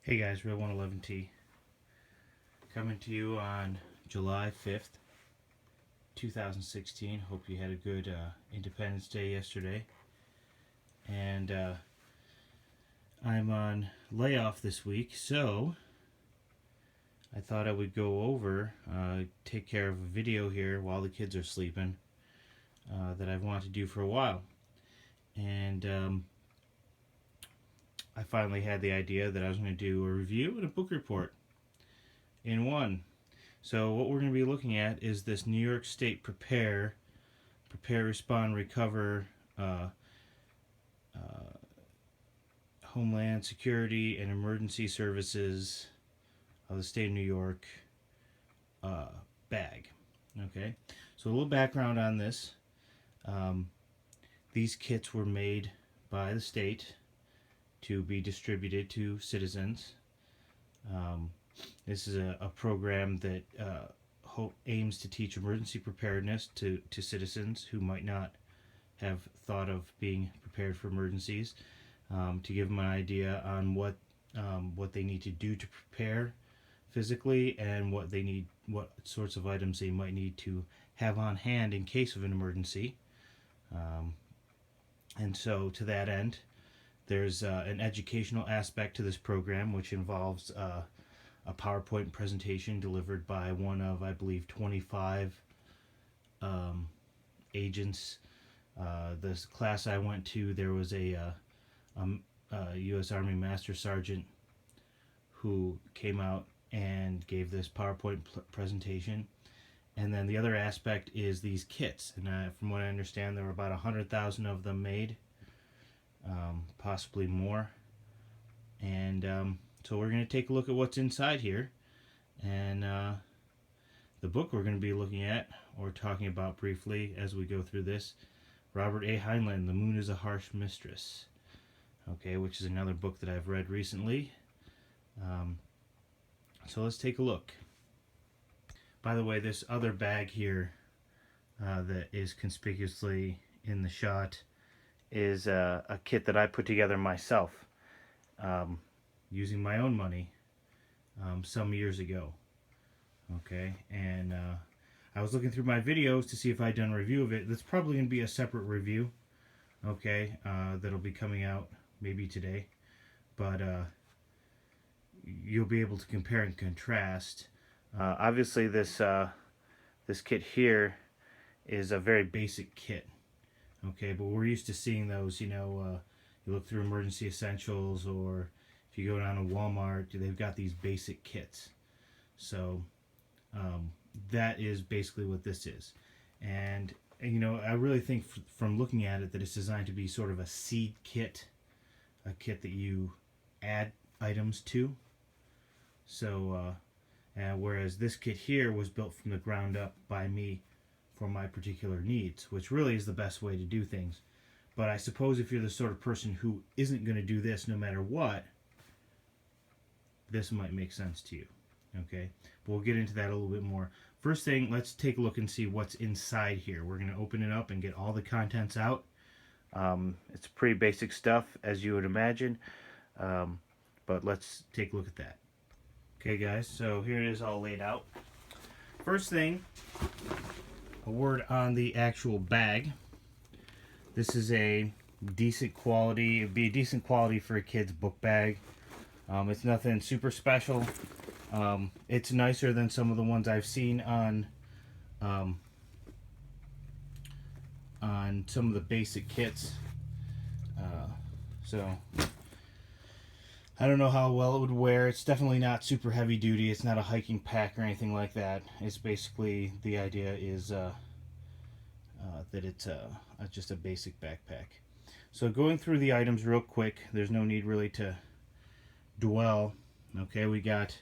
Hey guys, Real 111T coming to you on July 5th, 2016. Hope you had a good Independence Day yesterday. And I'm on layoff this week, so I thought I would go over, take care of a video here while the kids are sleeping that I've wanted to do for a while. And I finally had the idea that I was going to do a review and a book report in one. So what we're going to be looking at is this New York State Prepare, Respond, Recover, Homeland Security and Emergency Services of the state of New York bag. Okay, so a little background on this. These kits were made by the state to be distributed to citizens. This is a program that aims to teach emergency preparedness to citizens who might not have thought of being prepared for emergencies, to give them an idea on what they need to do to prepare physically and what sorts of items they might need to have on hand in case of an emergency. And so to that end, there's an educational aspect to this program, which involves a PowerPoint presentation delivered by one of, I believe, 25 agents. This class I went to, there was a U.S. Army Master Sergeant who came out and gave this PowerPoint presentation. And then the other aspect is these kits. And from what I understand, there were about 100,000 of them made, possibly more. And so we're going to take a look at what's inside here. And the book we're going to be looking at or talking about briefly as we go through this, Robert A. Heinlein, The Moon is a Harsh Mistress. Okay, which is another book that I've read recently. So let's take a look. By the way, this other bag here that is conspicuously in the shot is a kit that I put together myself using my own money some years ago. Okay, and I was looking through my videos to see if I'd done a review of it. That's probably going to be a separate review, okay, that'll be coming out maybe today. But you'll be able to compare and contrast. Obviously, this kit here is a very basic kit, okay, but we're used to seeing those, you look through Emergency Essentials, or if you go down to Walmart, they've got these basic kits. So that is basically what this is. And I really think from looking at it that it's designed to be sort of a seed kit, a kit that you add items to. So whereas this kit here was built from the ground up by me for my particular needs, which really is the best way to do things. But I suppose if you're the sort of person who isn't going to do this no matter what, this might make sense to you. Okay, but we'll get into that a little bit more. First thing, let's take a look and see what's inside here. We're going to open it up and get all the contents out. It's pretty basic stuff, as you would imagine, but let's take a look at that. Okay guys, so here it is all laid out. First thing, a word on the actual bag. This is a decent quality. It'd be a decent quality for a kid's book bag. It's nothing super special. It's nicer than some of the ones I've seen on some of the basic kits. So I don't know how well it would wear. It's definitely not super heavy duty. It's not a hiking pack or anything like that. It's basically, the idea is that it's just a basic backpack. So going through the items real quick, there's no need really to dwell. Okay, we got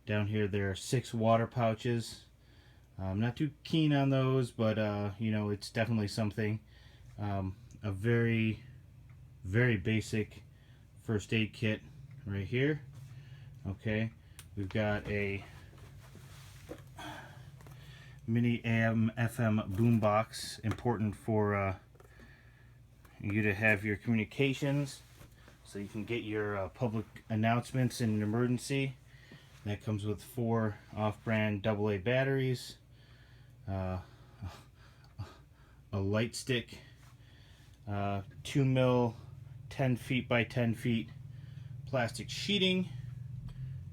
down here, there are 6 water pouches. I'm not too keen on those, but it's definitely something. A very, very basic first aid kit right here. Okay, we've got a mini AM FM boombox, important for you to have your communications. So you can get your public announcements in an emergency. That comes with 4 off-brand AA batteries, uh, a light stick, 2 mil 10 feet by 10 feet plastic sheeting,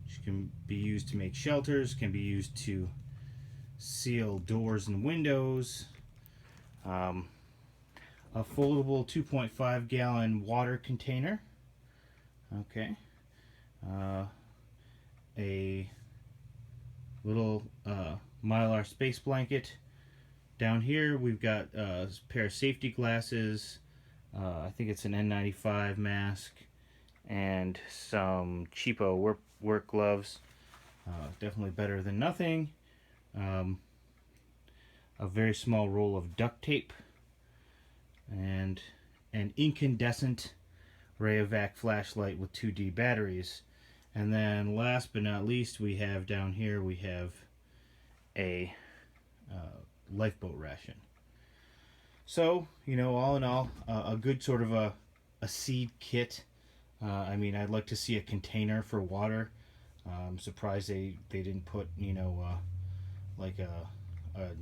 which can be used to make shelters, can be used to seal doors and windows, a foldable 2.5 gallon water container, okay, a little Mylar space blanket. Down here we've got a pair of safety glasses, I think it's an N95 mask, and some cheapo work gloves. Definitely better than nothing. A very small roll of duct tape, and an incandescent Rayovac flashlight with 2D batteries. And then last but not least, we have down here, we have a lifeboat ration. So, you know, all in all, a good sort of a seed kit. I mean, I'd like to see a container for water. I'm surprised they didn't put, you know, like a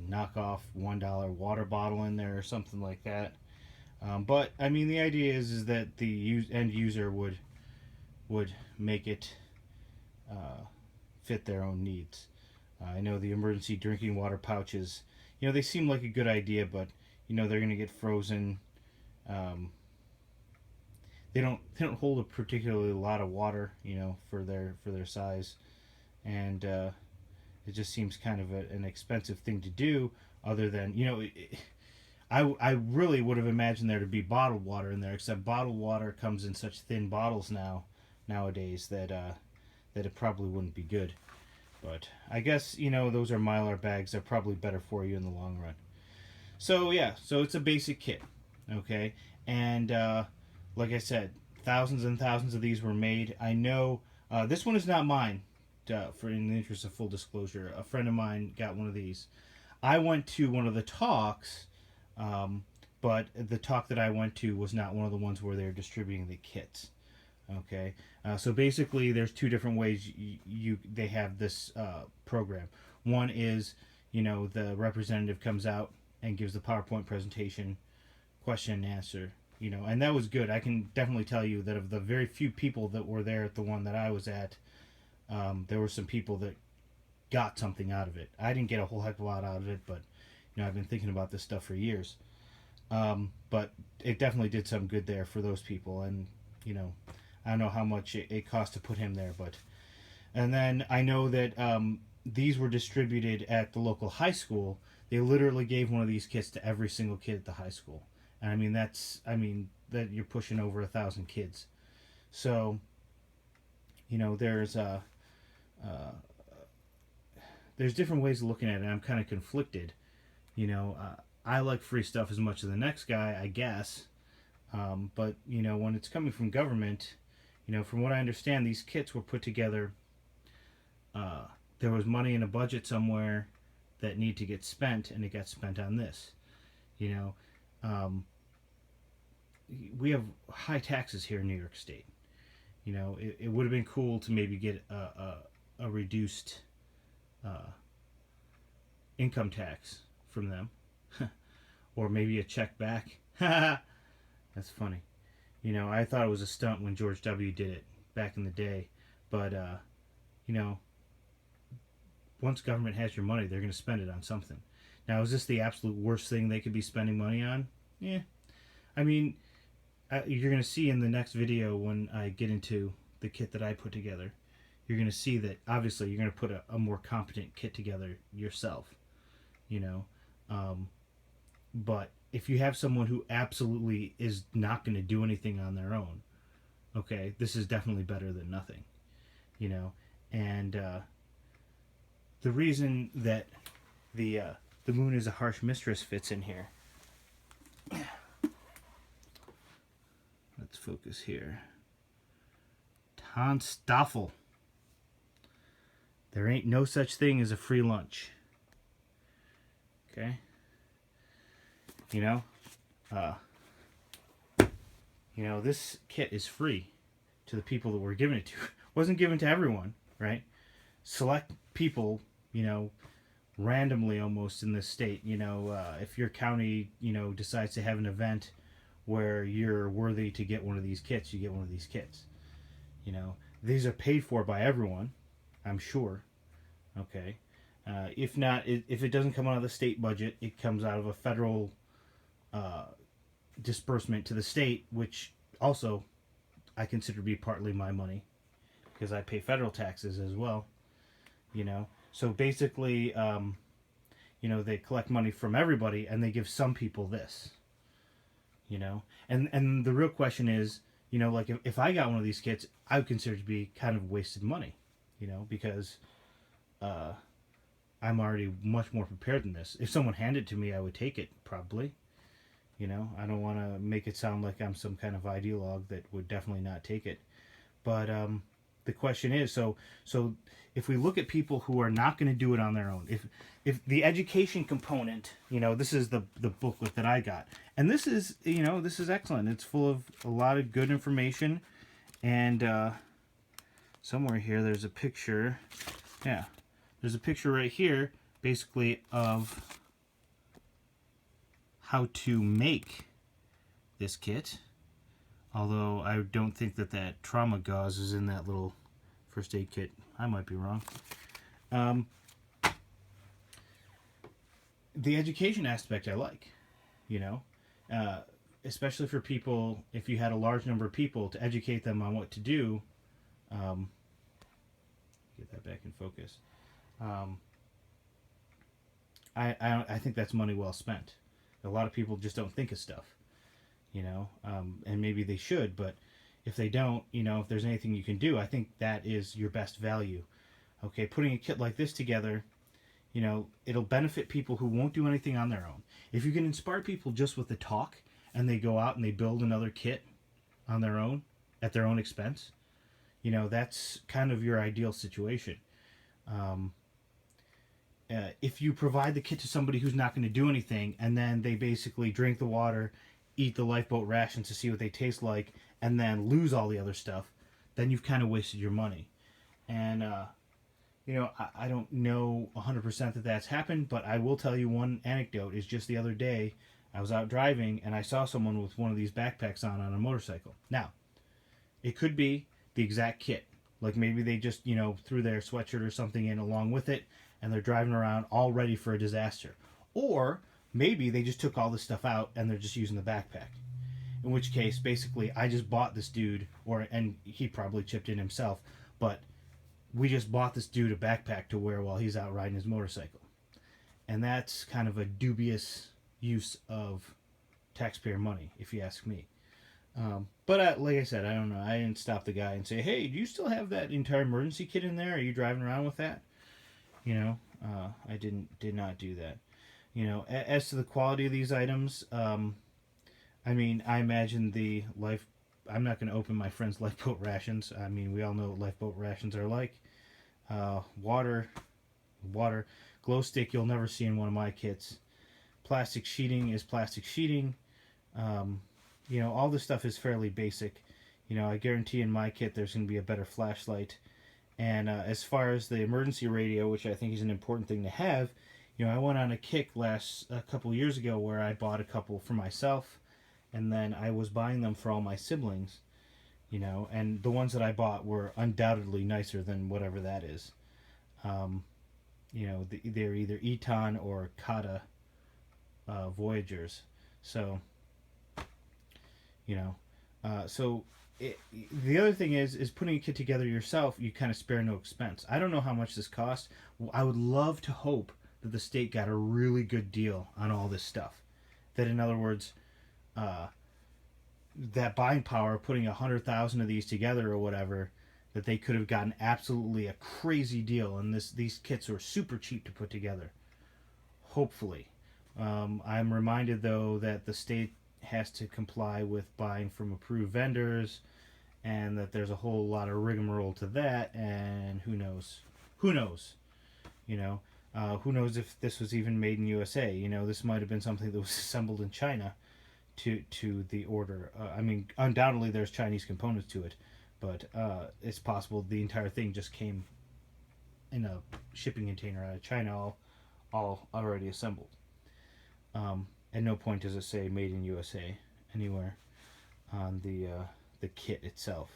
knockoff $1 water bottle in there or something like that. But I mean, the idea is that the end user would make it fit their own needs. I know the emergency drinking water pouches, you know, they seem like a good idea, but you know they're going to get frozen. They don't hold a particularly lot of water, you know, for their size, and it just seems kind of an expensive thing to do. Other than, you know, I really would have imagined there to be bottled water in there, except bottled water comes in such thin bottles nowadays that that it probably wouldn't be good. But I guess, you know, those are Mylar bags. They're probably better for you in the long run. So yeah, so it's a basic kit, okay? And like I said, thousands and thousands of these were made. I know this one is not mine. For in the interest of full disclosure, a friend of mine got one of these. I went to one of the talks, but the talk that I went to was not one of the ones where they're distributing the kits. Okay, so basically, there's 2 different ways they have this program. One is, you know, the representative comes out and gives the PowerPoint presentation, question and answer. You know, and that was good. I can definitely tell you that of the very few people that were there at the one that I was at, there were some people that got something out of it. I didn't get a whole heck of a lot out of it, but you know, I've been thinking about this stuff for years. But it definitely did some good there for those people, and you know, I don't know how much it cost to put him there, but and then I know that these were distributed at the local high school. They literally gave one of these kits to every single kid at the high school, and I mean that you're pushing over 1,000 kids. So, you know, there's different ways of looking at it. I'm kind of conflicted. You know, I like free stuff as much as the next guy, I guess. But you know, when it's coming from government, you know, from what I understand, these kits were put together. There was money in a budget somewhere that needed to get spent, and it got spent on this. You know, we have high taxes here in New York State. You know, it would have been cool to maybe get a reduced income tax from them, or maybe a check back. That's funny. You know, I thought it was a stunt when George W. did it back in the day, but you know, once government has your money, they're going to spend it on something. Now, is this the absolute worst thing they could be spending money on? Yeah. I mean, you're going to see in the next video when I get into the kit that I put together, you're going to see that obviously you're going to put a more competent kit together yourself, you know. But if you have someone who absolutely is not going to do anything on their own, okay, this is definitely better than nothing, you know. And the reason that the moon is a harsh mistress fits in here. Let's focus here. Hans Stoffel. There ain't no such thing as a free lunch. Okay? You know, this kit is free. to the people that we're giving it to. It wasn't given to everyone, right? Select people, randomly almost in this state. If your county, decides to have an event where you're worthy to get one of these kits, you get one of these kits. These are paid for by everyone, I'm sure. Okay. If not, if it doesn't come out of the state budget, it comes out of a federal disbursement to the state, which also I consider to be partly my money because I pay federal taxes as well. So basically, they collect money from everybody and they give some people this. And the real question is, like if I got one of these kits, I would consider it to be kind of wasted money, because I'm already much more prepared than this. If someone handed it to me, I would take it probably. I don't want to make it sound like I'm some kind of ideologue that would definitely not take it. But the question is, so if we look at people who are not going to do it on their own, if the education component, this is the booklet that I got, and this is excellent. It's full of a lot of good information, and somewhere here there's a picture. Yeah, there's a picture right here, basically of how to make this kit. Although I don't think that trauma gauze is in that little first aid kit. I might be wrong. The education aspect I like, especially for people, if you had a large number of people, to educate them on what to do. Get that back in focus. I think that's money well spent. A lot of people just don't think of stuff. And maybe they should, but if they don't, if there's anything you can do, I think that is your best value. Okay, putting a kit like this together, it'll benefit people who won't do anything on their own. If you can inspire people just with the talk and they go out and they build another kit on their own at their own expense, that's kind of your ideal situation. If you provide the kit to somebody who's not going to do anything and then they basically drink the water, eat the lifeboat rations to see what they taste like, and then lose all the other stuff, then you've kind of wasted your money. And, I don't know 100% that that's happened, but I will tell you one anecdote. Is just the other day, I was out driving, and I saw someone with one of these backpacks on a motorcycle. Now, it could be the exact kit. Like maybe they just, threw their sweatshirt or something in along with it, and they're driving around all ready for a disaster. Or maybe they just took all this stuff out and they're just using the backpack. In which case, basically, I just bought this dude, and he probably chipped in himself, but we just bought this dude a backpack to wear while he's out riding his motorcycle. And that's kind of a dubious use of taxpayer money, if you ask me. But like I said, I don't know. I didn't stop the guy and say, hey, do you still have that entire emergency kit in there? Are you driving around with that? I did not do that. As to the quality of these items, I imagine I'm not going to open my friend's lifeboat rations. We all know what lifeboat rations are like. Water, glow stick you'll never see in one of my kits. Plastic sheeting is plastic sheeting. All this stuff is fairly basic. I guarantee in my kit there's going to be a better flashlight. And as far as the emergency radio, which I think is an important thing to have, I went on a kick a couple years ago where I bought a couple for myself, and then I was buying them for all my siblings, and the ones that I bought were undoubtedly nicer than whatever that is. They're either Eton or Kata Voyagers. So, the other thing is putting a kit together yourself, you kind of spare no expense. I don't know how much this costs. I would love to hope that the state got a really good deal on all this stuff. That, in other words, that buying power, putting 100,000 of these together or whatever, that they could have gotten absolutely a crazy deal, and these kits are super cheap to put together. Hopefully. I'm reminded, though, that the state has to comply with buying from approved vendors, and that there's a whole lot of rigmarole to that, and who knows? Who knows if this was even made in USA? This might have been something that was assembled in China to the order. Undoubtedly there's Chinese components to it, but it's possible the entire thing just came in a shipping container out of China, all already assembled. At no point does it say "Made in USA" anywhere on the kit itself.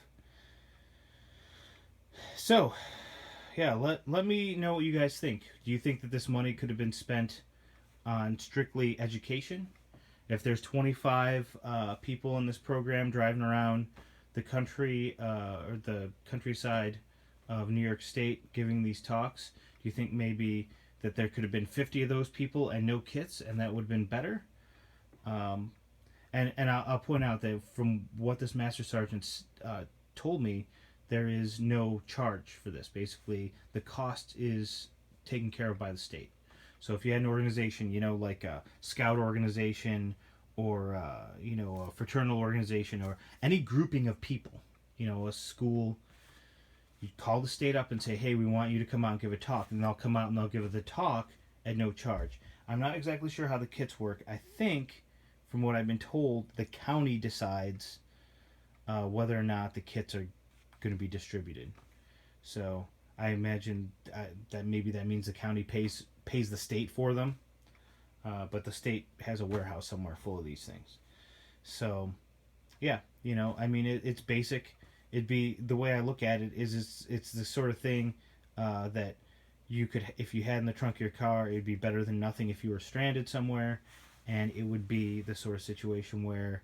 So, yeah, let me know what you guys think. Do you think that this money could have been spent on strictly education? If there's 25 people in this program driving around the country or the countryside of New York State giving these talks, do you think maybe that there could have been 50 of those people and no kits, and that would have been better? Um, and I'll point out that from what this master sergeant told me, there is no charge for this. Basically, the cost is taken care of by the state. So if you had an organization, like a scout organization or a fraternal organization or any grouping of people, a school, you call the state up and say, hey, we want you to come out and give a talk, and they'll come out and they'll give the talk at no charge. I'm not exactly sure how the kits work. I think, from what I've been told, the county decides whether or not the kits are going to be distributed. So I imagine that maybe that means the county pays the state for them, but the state has a warehouse somewhere full of these things. So yeah, I mean, it's basic. It'd be, the way I look at it is it's the sort of thing that you could, if you had in the trunk of your car, it'd be better than nothing if you were stranded somewhere, and it would be the sort of situation where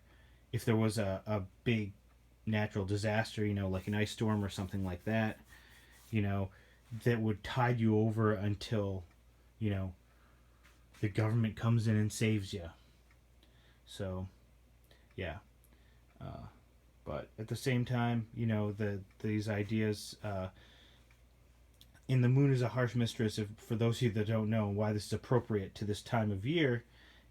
if there was a big natural disaster, like an ice storm or something like that, that would tide you over until, the government comes in and saves you. So, yeah. But at the same time, these ideas. In The Moon is a Harsh Mistress, for those of you that don't know why this is appropriate to this time of year,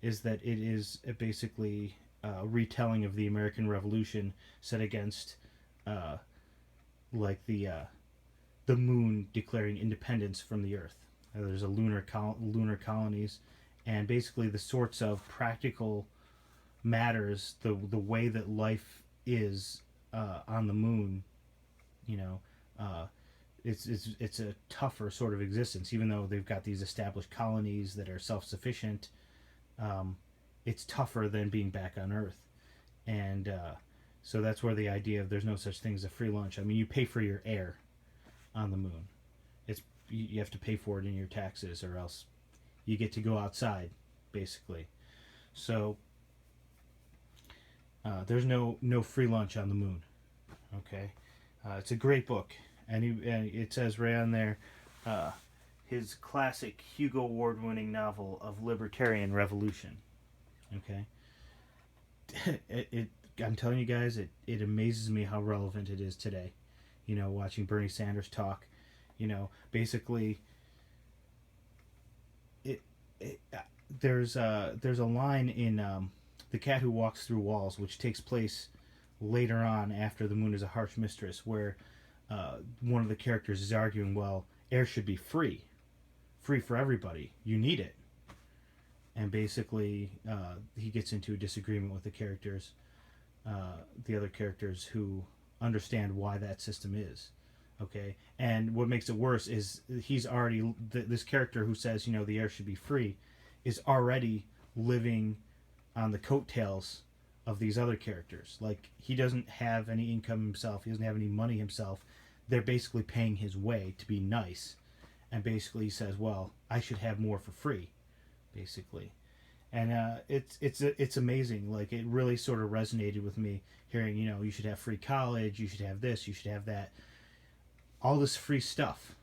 is that it is basically a retelling of the American Revolution set against, like the moon declaring independence from the Earth. There's a lunar colonies, and basically the sorts of practical matters, the way that life is on the moon, it's a tougher sort of existence. Even though they've got these established colonies that are self-sufficient, it's tougher than being back on Earth. And so that's where the idea of there's no such thing as a free lunch. I mean, you pay for your air on the moon. You have to pay for it in your taxes, or else you get to go outside, basically. So there's no free lunch on the moon. Okay, it's a great book, and it says right on there, his classic Hugo Award-winning novel of libertarian revolution. Okay, I'm telling you guys, it amazes me how relevant it is today. Watching Bernie Sanders talk, basically, there's a line in The Cat Who Walks Through Walls, which takes place later on after The Moon is a Harsh Mistress, where one of the characters is arguing, well, air should be free for everybody. You need it. And basically, he gets into a disagreement with the other characters who understand why that system is. Okay, and what makes it worse is he's already, this character who says, the air should be free, is already living on the coattails of these other characters. Like, he doesn't have any income himself, he doesn't have any money himself. They're basically paying his way to be nice, and basically he says, well, I should have more for free, basically. And it's amazing. Like, it really sort of resonated with me, hearing, you should have free college, you should have this, you should have that, all this free stuff.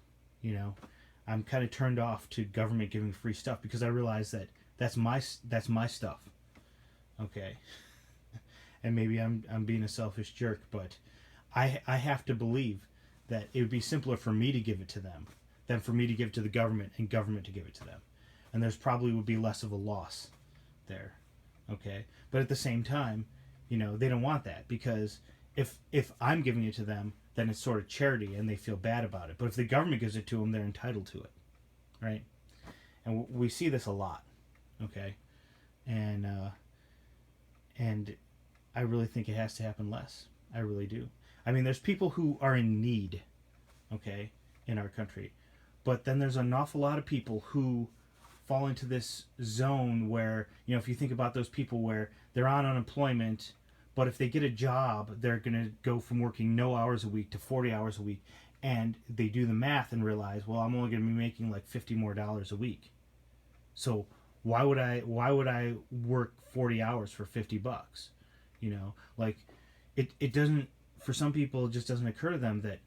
I'm kind of turned off to government giving free stuff, because I realize that that's my stuff. Okay, and maybe I'm being a selfish jerk, but I have to believe that it would be simpler for me to give it to them than for me to give it to the government and government to give it to them, and there's probably would be less of a loss there. Okay, but at the same time, they don't want that, because if I'm giving it to them, then it's sort of charity and they feel bad about it. But if the government gives it to them, they're entitled to it, right? And we see this a lot. Okay, and I really think it has to happen less. I really do. I mean, there's people who are in need, okay, in our country. But then there's an awful lot of people who fall into this zone where, you know, if you think about those people where they're on unemployment, but if they get a job, they're going to go from working no hours a week to 40 hours a week. And they do the math and realize, well, I'm only going to be making like $50 more a week. So why would I work 40 hours for $50? You know, like it doesn't, for some people it just doesn't occur to them that,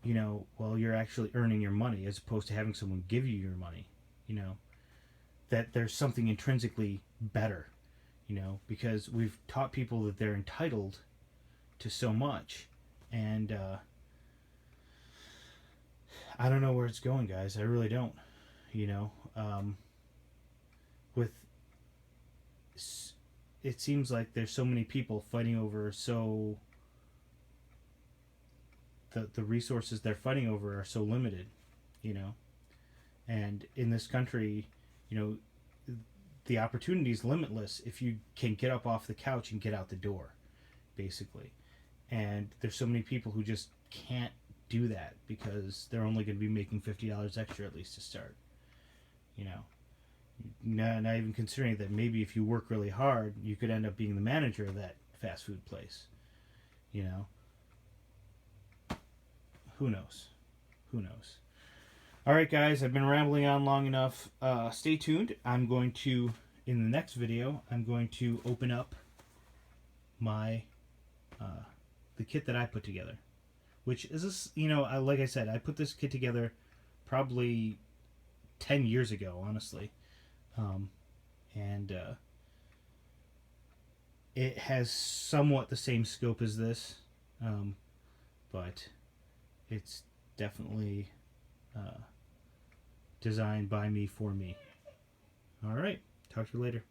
you know, well, you're actually earning your money as opposed to having someone give you your money, you know, that there's something intrinsically better, you know, because we've taught people that they're entitled to so much. And I don't know where it's going, guys. I really don't, you know. With it seems like there's so many people fighting over the resources they're fighting over are so limited, you know. And in this country, you know, the opportunity is limitless if you can get up off the couch and get out the door, basically. And there's so many people who just can't do that because they're only going to be making $50 extra at least to start, you know. Not even considering that maybe if you work really hard, you could end up being the manager of that fast food place, you know. Who knows? Who knows? All right, guys, I've been rambling on long enough. Stay tuned. I'm going to, in the next video, I'm going to open up my the kit that I put together, which is this. You know, like I said, I put this kit together probably 10 years ago, honestly, and it has somewhat the same scope as this, but it's definitely designed by me for me. All right. Talk to you later.